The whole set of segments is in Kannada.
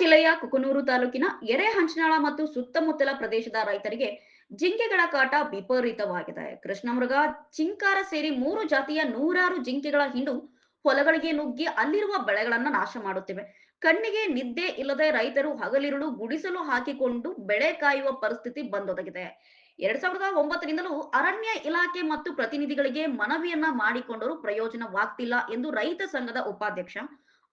ಜಿಲ್ಲೆಯ ಕುಕನೂರು ತಾಲೂಕಿನ ಎರೆಹಂಚನಾಳ ಮತ್ತು ಸುತ್ತಮುತ್ತಲ ಪ್ರದೇಶದ ರೈತರಿಗೆ ಜಿಂಕೆಗಳ ಕಾಟ ವಿಪರೀತವಾಗಿದೆ. ಕೃಷ್ಣಮೃಗ, ಚಿಂಕಾರ ಸೇರಿ 3 ಜಾತಿಯ ನೂರಾರು ಜಿಂಕೆಗಳ ಹಿಂಡು ಹೊಲಗಳಿಗೆ ನುಗ್ಗಿ ಅಲ್ಲಿರುವ ಬೆಳೆಗಳನ್ನ ನಾಶ ಮಾಡುತ್ತಿವೆ. ಕಣ್ಣಿಗೆ ನಿದ್ದೆ ಇಲ್ಲದೆ ರೈತರು ಹಗಲಿರುಳು ಗುಡಿಸಲು ಹಾಕಿಕೊಂಡು ಬೆಳೆ ಕಾಯುವ ಪರಿಸ್ಥಿತಿ ಬಂದೊದಗಿದೆ. 2009ರಿಂದಲೂ ಅರಣ್ಯ ಇಲಾಖೆ ಮತ್ತು ಪ್ರತಿನಿಧಿಗಳಿಗೆ ಮನವಿಯನ್ನ ಮಾಡಿಕೊಂಡರೂ ಪ್ರಯೋಜನವಾಗ್ತಿಲ್ಲ ಎಂದು ರೈತ ಸಂಘದ ಉಪಾಧ್ಯಕ್ಷ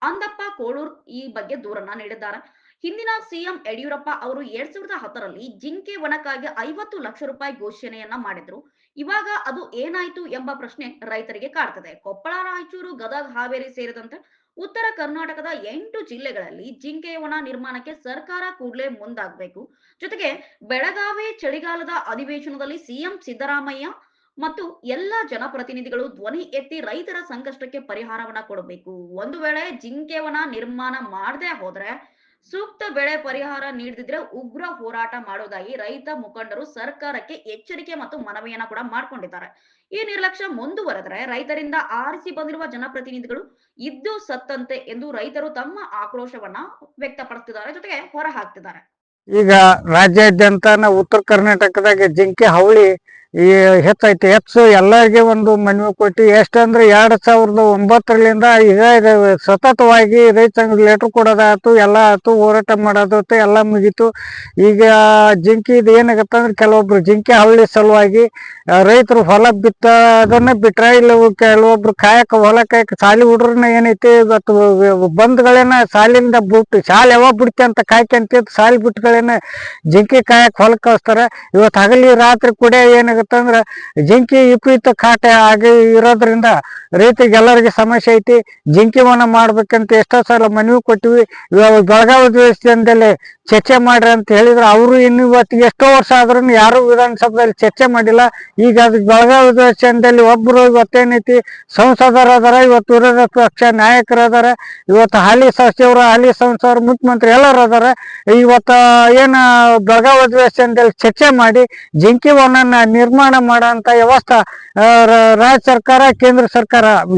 ಅಂದಪ್ಪ ಕೋಳೂರ್ ಈ ಬಗ್ಗೆ ದೂರನ್ನ ನೀಡಿದ್ದಾರೆ. ಹಿಂದಿನ ಸಿಎಂ ಯಡಿಯೂರಪ್ಪ ಅವರು 2010ರಲ್ಲಿ ಜಿಂಕೆ ವನಕ್ಕಾಗಿ 50 ಲಕ್ಷ ರೂಪಾಯಿ ಘೋಷಣೆಯನ್ನ ಮಾಡಿದ್ರು. ಇವಾಗ ಅದು ಏನಾಯ್ತು ಎಂಬ ಪ್ರಶ್ನೆ ರೈತರಿಗೆ ಕಾಡ್ತದೆ. ಕೊಪ್ಪಳ, ರಾಯಚೂರು, ಗದಗ, ಹಾವೇರಿ ಸೇರಿದಂತೆ ಉತ್ತರ ಕರ್ನಾಟಕದ 8 ಜಿಲ್ಲೆಗಳಲ್ಲಿ ಜಿಂಕೆ ವನ ನಿರ್ಮಾಣಕ್ಕೆ ಸರ್ಕಾರ ಕೂಡಲೇ ಮುಂದಾಗಬೇಕು. ಜೊತೆಗೆ ಬೆಳಗಾವಿ ಚಳಿಗಾಲದ ಅಧಿವೇಶನದಲ್ಲಿ ಸಿಎಂ ಸಿದ್ದರಾಮಯ್ಯ ಮತ್ತು ಎಲ್ಲ ಜನಪ್ರತಿನಿಧಿಗಳು ಧ್ವನಿ ಎತ್ತಿ ರೈತರ ಸಂಕಷ್ಟಕ್ಕೆ ಪರಿಹಾರವನ್ನ ಕೊಡಬೇಕು. ಒಂದು ವೇಳೆ ಜಿಂಕೆವನ ನಿರ್ಮಾಣ ಮಾಡದೆ ಹೋದ್ರೆ ಸೂಕ್ತ ಬೆಳೆ ಪರಿಹಾರ ನೀಡದಿದ್ರೆ ಉಗ್ರ ಹೋರಾಟ ಮಾಡುವುದಾಗಿ ರೈತ ಮುಖಂಡರು ಸರ್ಕಾರಕ್ಕೆ ಎಚ್ಚರಿಕೆ ಮತ್ತು ಮನವಿಯನ್ನ ಕೂಡ ಮಾಡ್ಕೊಂಡಿದ್ದಾರೆ. ಈ ನಿರ್ಲಕ್ಷ್ಯ ಮುಂದುವರೆದರೆ ರೈತರಿಂದ ಆರಿಸಿ ಬಂದಿರುವ ಜನಪ್ರತಿನಿಧಿಗಳು ಇದ್ದು ಸತ್ತಂತೆ ಎಂದು ರೈತರು ತಮ್ಮ ಆಕ್ರೋಶವನ್ನ ವ್ಯಕ್ತಪಡಿಸುತ್ತಿದ್ದಾರೆ, ಜೊತೆಗೆ ಹೊರ ಹಾಕ್ತಿದ್ದಾರೆ. ಈಗ ರಾಜ್ಯಾದ್ಯಂತ ಉತ್ತರ ಕರ್ನಾಟಕದಾಗ ಜಿಂಕೆ ಹಾವಳಿ ಹೆಚ್ಚೈತಿ. ಹೆಚ್ಚು ಎಲ್ಲರಿಗೆ ಒಂದು ಮನವಿ ಕೊಟ್ಟು ಎಷ್ಟಂದ್ರೆ 2009ರಿಂದ ಈಗ ಸತತವಾಗಿ ರೈತ ಸಂಘ ಲೆಟರ್ ಕೊಡೋದಾಯ್ತು, ಎಲ್ಲ ಆಯ್ತು, ಹೋರಾಟ ಮಾಡೋದಾಯ್ತು, ಎಲ್ಲ ಮುಗೀತು. ಈಗ ಜಿಂಕೆ ಇದು ಏನಾಗತ್ತಂದ್ರೆ ಕೆಲವೊಬ್ರು ಜಿಂಕೆ ಹಾವಳಿ ಸಲುವಾಗಿ ರೈತರು ಹೊಲ ಬಿತ್ತೋದನ್ನ ಬಿಟ್ರೆ, ಇಲ್ಲ ಕೆಲವೊಬ್ರು ಹೊಲ ಕಾಯಕ ಶಾಲೆ ಹುಡ್ರನ್ನ ಏನೈತಿ ಇವತ್ತು ಬಂದ್ಗಳೇನ ಶಾಲೆಯಿಂದ ಬಿಟ್ಟು ಶಾಲೆ ಯಾವಾಗ ಬಿಡ್ತಿ ಅಂತ ಕಾಯ್ಕಂತಿದ್ದು ಶಾಲೆ ಬಿಟ್ಟುಗಳೇನ ಜಿಂಕೆ ಕಾಯಕ್ ಹೊಲಕ್ಕೆ ಕಳಿಸ್ತಾರೆ. ಇವತ್ತು ಹಗಲಿ ರಾತ್ರಿ ಕೂಡ ಏನಾಗತ್ತಂದ್ರೆ ಜಿಂಕಿ ವಿಪರೀತ ಕಾಟ ಆಗಿ ಇರೋದ್ರಿಂದ ರೈತರಿಗೆ ಎಲ್ಲರಿಗೆ ಸಮಸ್ಯೆ ಐತಿ. ಜಿಂಕಿ ವನ ಮಾಡ್ಬೇಕಂತ ಎಷ್ಟೋ ಸಲ ಮನವಿ ಕೊಟ್ಟಿವಿ. ಇವಾಗ ಬೆಳಗಾವಿ ದೇಶದಲ್ಲಿ ಚರ್ಚೆ ಮಾಡ್ರಿ ಅಂತ ಹೇಳಿದ್ರು. ಅವರು ಇನ್ನು ಇವತ್ತಿಗೆ ಎಷ್ಟೋ ವರ್ಷ ಆದ್ರೂ ಯಾರು ವಿಧಾನಸಭೆಯಲ್ಲಿ ಚರ್ಚೆ ಮಾಡಿಲ್ಲ. ಈಗ ಅದು ಬೆಳಗಾವಿ ದೇಶದಲ್ಲಿ ಒಬ್ರು ಇವತ್ತೇನೈತಿ ಸಂಸದರು ಅದಾರ, ಇವತ್ತು ವಿರೋಧ ಪಕ್ಷ ನಾಯಕರು ಅದಾರ, ಇವತ್ತು ಹಾಲಿ ಸಚಿವರು, ಹಾಲಿ ಸಂಸದರು, ಮುಖ್ಯಮಂತ್ರಿ ಎಲ್ಲರೂ ಅದಾರ. ಇವತ್ತು ಏನ ಬೆಳಗಾವಿ ಅಧಿವೇಶನದಲ್ಲಿ ಚರ್ಚೆ ಮಾಡಿ ಜಿಂಕಿ ವನನ್ನ ನಿರ್ಮಾಣ ಮಾಡೋಂಥ ವ್ಯವಸ್ಥೆ ರಾಜ್ಯ ಸರ್ಕಾರ, ಕೇಂದ್ರ ಸರ್ಕಾರ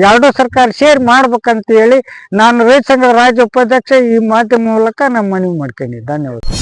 ಎರಡೂ ಸರ್ಕಾರ ಸೇರಿ ಮಾಡ್ಬೇಕಂತ ಹೇಳಿ ನಾನು ರೈತ ಸಂಘದ ರಾಜ್ಯ ಉಪಾಧ್ಯಕ್ಷ ಈ ಮಾಧ್ಯಮ ಮೂಲಕ ನಮ್ಮ ಮನವಿ ಮಾಡ್ಕೊಂಡಿದ್ದೆ. ಧನ್ಯವಾದ.